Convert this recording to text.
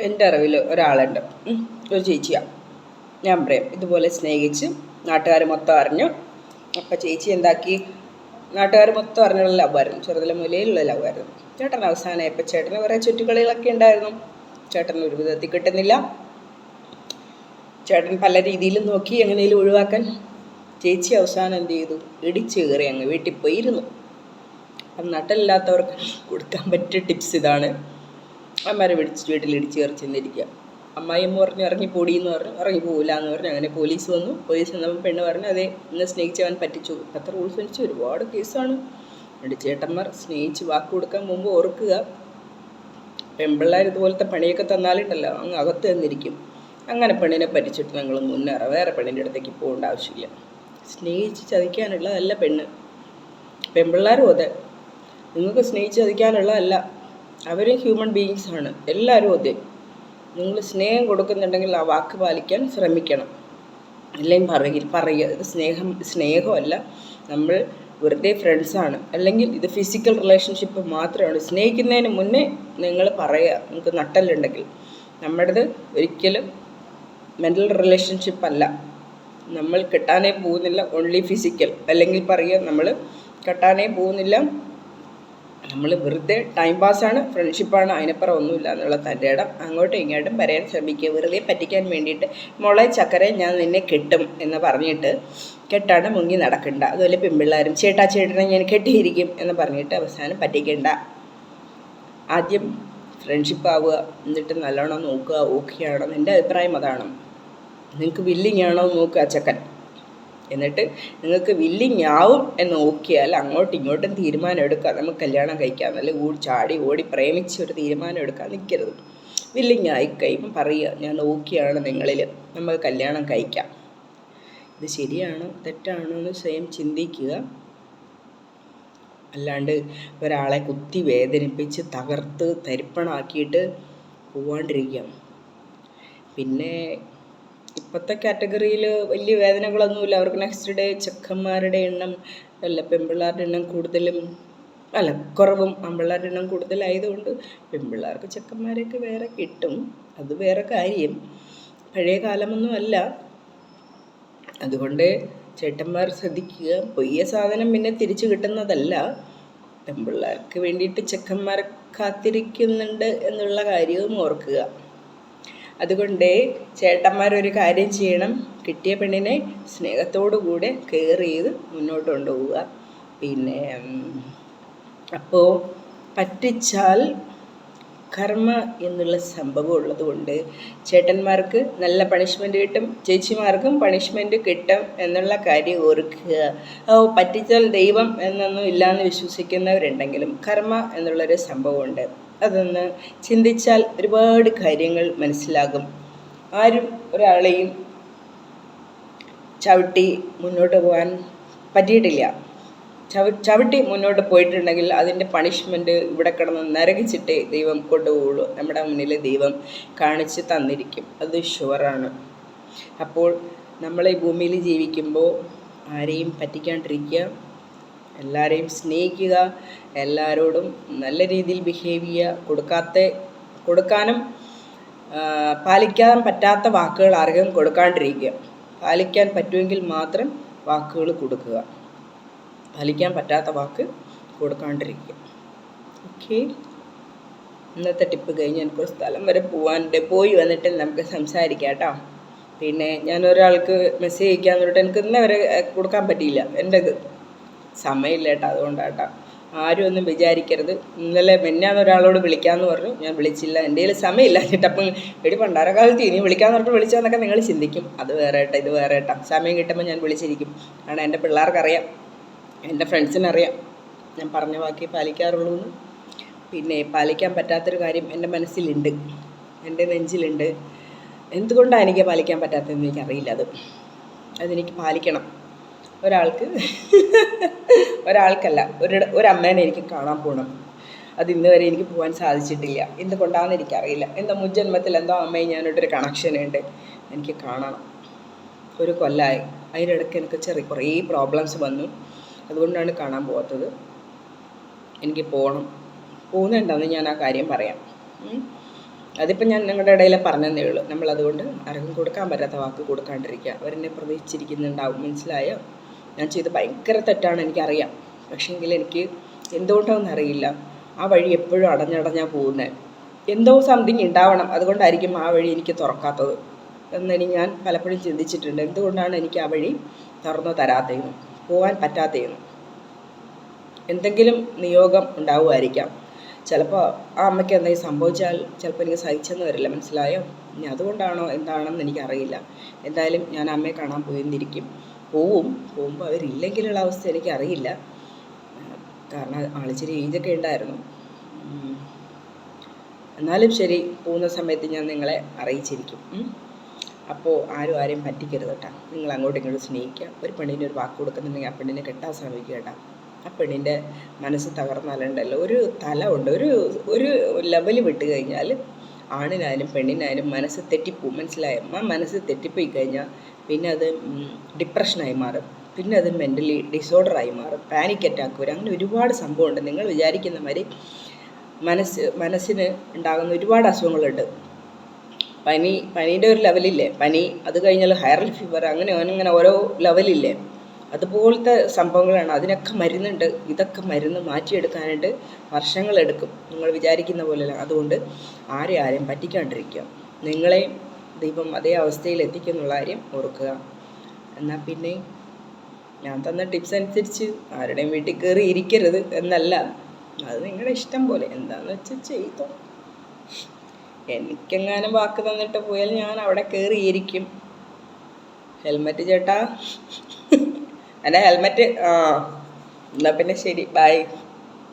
എൻ്റെ അറിവിൽ ഒരാളുണ്ട്, ഒരു ചേച്ചിയാണ്. ഞാൻ പറയാം, ഇതുപോലെ സ്നേഹിച്ച് നാട്ടുകാർ മൊത്തം അറിഞ്ഞു. അപ്പം ചേച്ചി എന്താക്കി, നാട്ടുകാർ മൊത്തം അറിഞ്ഞുള്ള ലവായിരുന്നു, ചെറുതിലെ മുലയിലുള്ള ലവായിരുന്നു. ചേട്ടൻ അവസാനമായപ്പോൾ ചേട്ടന് കുറേ ചുറ്റുകളികളൊക്കെ ഉണ്ടായിരുന്നു. ചേട്ടൻ ഒരു വിധത്തിൽ കിട്ടുന്നില്ല. ചേട്ടൻ പല രീതിയിലും നോക്കി എങ്ങനെയും ഒഴിവാക്കാൻ. ചേച്ചി അവസാനം എന്ത് ചെയ്തു, ഇടിച്ച് കയറി അങ്ങ് വീട്ടിൽ പോയിരുന്നു. അപ്പം നട്ടലില്ലാത്തവർക്ക് കൊടുക്കാൻ പറ്റിയ ടിപ്സ് ഇതാണ്. അമ്മമാരെ വീട്ടിൽ ഇടിച്ച് കയറി ചെന്നിരിക്കുക. അമ്മായിയമ്മ പറഞ്ഞു ഇറങ്ങിപ്പോടിയെന്ന് പറഞ്ഞു, ഇറങ്ങി പോകില്ല എന്ന് പറഞ്ഞു. അങ്ങനെ പോലീസ് വന്നു. പോലീസ് വന്നപ്പോൾ പെണ്ണ് പറഞ്ഞു അതെ ഇന്ന് സ്നേഹിച്ചവൻ പറ്റിച്ചു. അത്ര റൂൾസ് അനുസരിച്ച് ഒരുപാട് കേസാണ്. എന്നിട്ട് ചേട്ടന്മാർ സ്നേഹിച്ച് വാക്ക് കൊടുക്കാൻ മുമ്പ് ഓർക്കുക, പെൺപിള്ളേർ ഇതുപോലത്തെ പണിയൊക്കെ തന്നാലുണ്ടല്ലോ അങ്ങ് അകത്ത് തന്നിരിക്കും. അങ്ങനെ പെണ്ണിനെ പറ്റിച്ചിട്ട് നിങ്ങൾ മുന്നേറാം, വേറെ പെണ്ണിൻ്റെ അടുത്തേക്ക് പോകേണ്ട ആവശ്യമില്ല. സ്നേഹിച്ച് ചതിക്കാനുള്ളതല്ല പെണ്ണ്. പെൺപിള്ളേരും അതെ, നിങ്ങൾക്ക് സ്നേഹിച്ച് ചതിക്കാനുള്ളതല്ല. അവരും ഹ്യൂമൻ ബീയിങ്സാണ്, എല്ലാവരും അതെ. നിങ്ങൾ സ്നേഹം കൊടുക്കുന്നുണ്ടെങ്കിൽ ആ വാക്ക് പാലിക്കാൻ ശ്രമിക്കണം. അല്ലെങ്കിൽ പറയുക ഇത് സ്നേഹമല്ല, നമ്മൾ വെറുതെ ഫ്രണ്ട്സാണ്, അല്ലെങ്കിൽ ഇത് ഫിസിക്കൽ റിലേഷൻഷിപ്പ് മാത്രമാണ്. സ്നേഹിക്കുന്നതിന് മുന്നേ നിങ്ങൾ പറയുക, നിങ്ങൾക്ക് നട്ടലുണ്ടെങ്കിൽ. നമ്മുടേത് ഒരിക്കലും മെൻ്റൽ റിലേഷൻഷിപ്പ് അല്ല. നമ്മൾ കെട്ടാനേ പോകുന്നില്ല, ഓൺലി ഫിസിക്കൽ. അല്ലെങ്കിൽ പറയുക നമ്മൾ കെട്ടാനേ പോകുന്നില്ല, നമ്മൾ വെറുതെ ടൈം പാസ്സാണ്, ഫ്രണ്ട്ഷിപ്പാണ്, അതിനപ്പുറം ഒന്നുമില്ല എന്നുള്ള തൻ്റെ ഇടം അങ്ങോട്ടും ഇങ്ങോട്ടും പറയാൻ ശ്രമിക്കുക. വെറുതെ പറ്റിക്കാൻ വേണ്ടിയിട്ട് മോളെ ചക്കരെ ഞാൻ നിന്നെ കെട്ടും എന്ന് പറഞ്ഞിട്ട് കെട്ടാണ്ട് മുങ്ങി നടക്കണ്ട. അതുപോലെ പെൺപിള്ളേരും ചേട്ടനെ ഞാൻ കെട്ടിയിരിക്കും എന്ന് പറഞ്ഞിട്ട് അവസാനം പറ്റിക്കണ്ട. ആദ്യം ഫ്രണ്ട്ഷിപ്പ് ആവുക, എന്നിട്ട് നല്ലോണം നോക്കുക, ഓക്കെയാണോ. എൻ്റെ അഭിപ്രായം അതാണ്. നിങ്ങൾക്ക് വില്ലിങ് ആണോ നോക്കുക ചക്കൻ. എന്നിട്ട് നിങ്ങൾക്ക് വില്ലിങ് ആവും എന്ന് നോക്കിയാൽ അങ്ങോട്ടും ഇങ്ങോട്ടും തീരുമാനം എടുക്കുക, നമുക്ക് കല്യാണം കഴിക്കാം. നല്ല ചാടി ഓടി പ്രേമിച്ച് ഒരു തീരുമാനം എടുക്കാൻ നിൽക്കരുത്. വില്ലിങ് ആയി കഴിയുമ്പം പറയുക ഞാൻ ഓക്കെയാണ് നിങ്ങളിൽ, നമുക്ക് കല്യാണം കഴിക്കാം. ഇത് ശരിയാണോ തെറ്റാണോ എന്ന് സ്വയം ചിന്തിക്കുക. അല്ലാണ്ട് ഒരാളെ കുത്തി വേദനിപ്പിച്ച് തകർത്ത് തരിപ്പണാക്കിയിട്ട് പോവാണ്ടിരിക്കാം. പിന്നെ ഇപ്പോഴത്തെ കാറ്റഗറിയിൽ വലിയ വേദനകളൊന്നുമില്ല. അവർക്ക് നെക്സ്റ്റ് ഡേ ചെക്കന്മാരുടെ എണ്ണം അല്ല പെൺപിള്ളേരുടെ എണ്ണം കൂടുതലും അല്ല കുറവും, ആൺപിള്ളേരുടെ എണ്ണം കൂടുതലായതുകൊണ്ട് പെൺപിള്ളേർക്ക് ചെക്കന്മാരെയൊക്കെ വേറെ കിട്ടും, അത് വേറെ കാര്യം. പഴയ കാലമൊന്നും അല്ല. അതുകൊണ്ട് ചേട്ടന്മാർ ശ്രദ്ധിക്കുക, പൊയ്യ സാധനം പിന്നെ തിരിച്ചു കിട്ടുന്നതല്ല. പെൺപിള്ളേർക്ക് വേണ്ടിയിട്ട് ചെക്കന്മാർ കാത്തിരിക്കുന്നുണ്ട് എന്നുള്ള കാര്യവും ഓർക്കുക. അതുകൊണ്ട് ചേട്ടന്മാരൊരു കാര്യം ചെയ്യണം, കിട്ടിയ പെണ്ണിനെ സ്നേഹത്തോടു കൂടെ കെയർ ചെയ്ത് മുന്നോട്ട് കൊണ്ടുപോവുക. പിന്നെ അപ്പോൾ പറ്റിച്ചാൽ കർമ്മ എന്നുള്ള സംഭവം ഉള്ളതുകൊണ്ട് ചേട്ടന്മാർക്ക് നല്ല പണിഷ്മെൻറ്റ് കിട്ടും, ചേച്ചിമാർക്കും പണിഷ്മെൻറ്റ് കിട്ടും എന്നുള്ള കാര്യം ഓർക്കുക. പറ്റിച്ചാൽ ദൈവം എന്നൊന്നും ഇല്ലയെന്ന് വിശ്വസിക്കുന്നവരുണ്ടെങ്കിലും കർമ്മ എന്നുള്ളൊരു സംഭവമുണ്ട്. അതൊന്ന് ചിന്തിച്ചാൽ ഒരുപാട് കാര്യങ്ങൾ മനസ്സിലാകും. ആരും ഒരാളെയും ചവിട്ടി മുന്നോട്ട് പോകാൻ പറ്റിയിട്ടില്ല. ചവിട്ടി മുന്നോട്ട് പോയിട്ടുണ്ടെങ്കിൽ അതിൻ്റെ പണിഷ്മെൻറ്റ് ഇവിടെ കിടന്ന് നരകിച്ചിട്ടേ ദൈവം കൊണ്ടുപോകുള്ളൂ. നമ്മുടെ മുന്നിൽ ദൈവം കാണിച്ച് തന്നിരിക്കും, അത് ഷുവറാണ്. അപ്പോൾ നമ്മൾ ഈ ഭൂമിയിൽ ജീവിക്കുമ്പോൾ ആരെയും പറ്റിക്കാണ്ടിരിക്കുക, എല്ലാവരെയും സ്നേഹിക്കുക, എല്ലാവരോടും നല്ല രീതിയിൽ ബിഹേവ് ചെയ്യുക. കൊടുക്കാനും പാലിക്കാൻ പറ്റാത്ത വാക്കുകൾ ആർക്കും കൊടുക്കാണ്ടിരിക്കുക. പാലിക്കാൻ പറ്റുമെങ്കിൽ മാത്രം വാക്കുകൾ കൊടുക്കുക, പാലിക്കാൻ പറ്റാത്ത വാക്ക് കൊടുക്കാണ്ടിരിക്കുക. ഓക്കെ, ഇന്നത്തെ ടിപ്പ് കഴിഞ്ഞ് എനിക്കൊരു സ്ഥലം വരെ പോകാനുണ്ട്, പോയി വന്നിട്ട് നമുക്ക് സംസാരിക്കാം കേട്ടോ. പിന്നെ ഞാൻ ഒരാൾക്ക് മെസ്സേജ് അയക്കാൻ പറഞ്ഞിട്ട് എനിക്ക് ഇന്നേ വരെ കൊടുക്കാൻ പറ്റിയില്ല, എൻ്റെ സമയമില്ല കേട്ടോ, അതുകൊണ്ടാട്ടോ. ആരും ഒന്നും വിചാരിക്കരുത്. ഇന്നലെ ഒരാളോട് വിളിക്കാമെന്ന് പറഞ്ഞു, ഞാൻ വിളിച്ചില്ല, എൻ്റെ കയ്യിൽ സമയമില്ല എന്നിട്ട്. അപ്പം എടി പണ്ടാരക്കാലത്ത് ഇനി വിളിക്കാമെന്ന് പറഞ്ഞിട്ട് വിളിച്ചതെന്നൊക്കെ നിങ്ങൾ ചിന്തിക്കും. അത് വേറെ കേട്ടോ, ഇത് വേറെ കേട്ടോ. സമയം കിട്ടുമ്പോൾ ഞാൻ വിളിച്ചിരിക്കും. കാരണം എൻ്റെ പിള്ളേർക്കറിയാം, എൻ്റെ ഫ്രണ്ട്സിനറിയാം ഞാൻ പറഞ്ഞ വാക്കേ പാലിക്കാറുള്ളൂ എന്ന്. പിന്നെ പാലിക്കാൻ പറ്റാത്തൊരു കാര്യം എൻ്റെ മനസ്സിലുണ്ട്, എൻ്റെ നെഞ്ചിലുണ്ട്. എന്തുകൊണ്ടാണ് എനിക്ക് പാലിക്കാൻ പറ്റാത്തതെന്ന് എനിക്കറിയില്ല. അതെനിക്ക് പാലിക്കണം. ഒരാൾക്കല്ല, ഒരമ്മേനെ എനിക്ക് കാണാൻ പോകണം. അത് ഇന്ന് വരെ എനിക്ക് പോകാൻ സാധിച്ചിട്ടില്ല. എന്തുകൊണ്ടാണെന്ന് എനിക്കറിയില്ല. എൻ്റെ മുൻജന്മത്തിൽ എന്തോ അമ്മയും ഞാനായിട്ടൊരു കണക്ഷൻ ഉണ്ട്, എനിക്ക് കാണണം. ഒരു കൊല്ലമായി. അതിനിടയ്ക്ക് എനിക്ക് കുറേ പ്രോബ്ലംസ് വന്നു, അതുകൊണ്ടാണ് കാണാൻ പോകാത്തത്. എനിക്ക് പോകുന്നുണ്ടെന്ന് ഞാൻ ആ കാര്യം പറയാം. അതിപ്പോൾ ഞാൻ നിങ്ങളുടെ ഇടയിൽ പറഞ്ഞതേ ഉള്ളൂ. നമ്മളതുകൊണ്ട് ആർക്കും കൊടുക്കാൻ പറ്റാത്ത വാക്ക് കൊടുക്കാണ്ടിരിക്കുക. അവരെന്നെ പ്രതീക്ഷിച്ചിരിക്കുന്നുണ്ടാവും. മനസ്സിലായോ? ഞാൻ ചെയ്ത് ഭയങ്കര തെറ്റാണ്, എനിക്കറിയാം. പക്ഷേങ്കിൽ എനിക്ക് എന്തുകൊണ്ടാണെന്ന് അറിയില്ല, ആ വഴി എപ്പോഴും അടഞ്ഞടഞ്ഞാണ് പോകുന്നത്. എന്തോ സംതിങ് ഉണ്ടാവണം, അതുകൊണ്ടായിരിക്കും ആ വഴി എനിക്ക് തുറക്കാത്തത് എന്നെനിക്ക് ഞാൻ പലപ്പോഴും ചിന്തിച്ചിട്ടുണ്ട്. എന്തുകൊണ്ടാണ് എനിക്ക് ആ വഴി തുറന്നു തരാത്തതെന്ന്, പോകാൻ പറ്റാത്തതെന്ന്. എന്തെങ്കിലും നിയോഗം ഉണ്ടാവുമായിരിക്കാം. ചിലപ്പോൾ ആ അമ്മയ്ക്ക് എന്തെങ്കിലും സംഭവിച്ചാൽ ചിലപ്പോൾ എനിക്ക് സഹിച്ചെന്ന് വരില്ല. മനസ്സിലായോ? ഇനി അതുകൊണ്ടാണോ എന്താണെന്ന് എനിക്കറിയില്ല. എന്തായാലും ഞാൻ അമ്മയെ കാണാൻ പോയിരിക്കും. പോകുമ്പോൾ അവരില്ലെങ്കിലുള്ള അവസ്ഥ എനിക്കറിയില്ല. കാരണം ആളിച്ചിരി ഏജൊക്കെ ഉണ്ടായിരുന്നു. എന്നാലും ശരി, പോകുന്ന സമയത്ത് ഞാൻ നിങ്ങളെ അറിയിച്ചിരിക്കും. അപ്പോൾ ആരെയും പറ്റിക്കരുത് കേട്ടോ. നിങ്ങൾ അങ്ങോട്ടും ഇങ്ങോട്ടും സ്നേഹിക്കുക. ഒരു പെണ്ണിന് ഒരു വാക്ക് കൊടുക്കുന്നുണ്ടെങ്കിൽ ആ പെണ്ണിനെ കെട്ടാൻ ശ്രമിക്കുക കേട്ടോ. ആ പെണ്ണിൻ്റെ മനസ്സ് തകർന്നാലുണ്ടല്ലോ, ഒരു തല ഉണ്ട്, ഒരു ലെവൽ വിട്ട് കഴിഞ്ഞാൽ ആണിനായാലും പെണ്ണിനായാലും മനസ്സ് തെറ്റിപ്പോവും. മനസ്സിലായോ? ആ മനസ്സ് തെറ്റിപ്പോയി കഴിഞ്ഞാൽ പിന്നെ അത് ഡിപ്രഷനായി മാറും. പിന്നെ അത് മെൻ്റലി ഡിസോർഡറായി മാറും. പാനിക് അറ്റാക്ക് വരും. അങ്ങനെ ഒരുപാട് സംഭവമുണ്ട്. നിങ്ങൾ വിചാരിക്കുന്ന മാതിരി മനസ്സിന് ഉണ്ടാകുന്ന ഒരുപാട് അസുഖങ്ങളുണ്ട്. പനീൻ്റെ ഒരു ലെവലില്ലേ, പനി, അത് കഴിഞ്ഞാൽ വൈറൽ ഫീവർ, അങ്ങനെ ഓരോ ലെവലില്ലേ, അതുപോലത്തെ സംഭവങ്ങളാണ്. അതിനൊക്കെ മരുന്നുണ്ട്. ഇതൊക്കെ മരുന്ന് മാറ്റിയെടുക്കാനായിട്ട് വർഷങ്ങളെടുക്കും, നിങ്ങൾ വിചാരിക്കുന്ന പോലെയല്ല. അതുകൊണ്ട് ആരെയും പറ്റിക്കാണ്ടിരിക്കുക. നിങ്ങളെയും ദൈവം അതേ അവസ്ഥയിൽ എത്തിക്കുന്നുള്ള കാര്യം ഓർക്കുക. എന്നാൽ പിന്നെ ഞാൻ തന്ന ടിപ്സ് അനുസരിച്ച് ആരുടെയും വീട്ടിൽ കയറി ഇരിക്കരുത് എന്നല്ല, അത് നിങ്ങളുടെ ഇഷ്ടം പോലെ എന്താണെന്ന് വെച്ചാൽ ചെയ്തോ. എനിക്കെങ്ങാനും വാക്ക് തന്നിട്ട് പോയാൽ ഞാൻ അവിടെ കയറിയിരിക്കും. ഹെൽമെറ്റ് ചേട്ടാ, എൻ്റെ ഹെൽമെറ്റ്. എന്നാൽ പിന്നെ ശരി, ബൈ.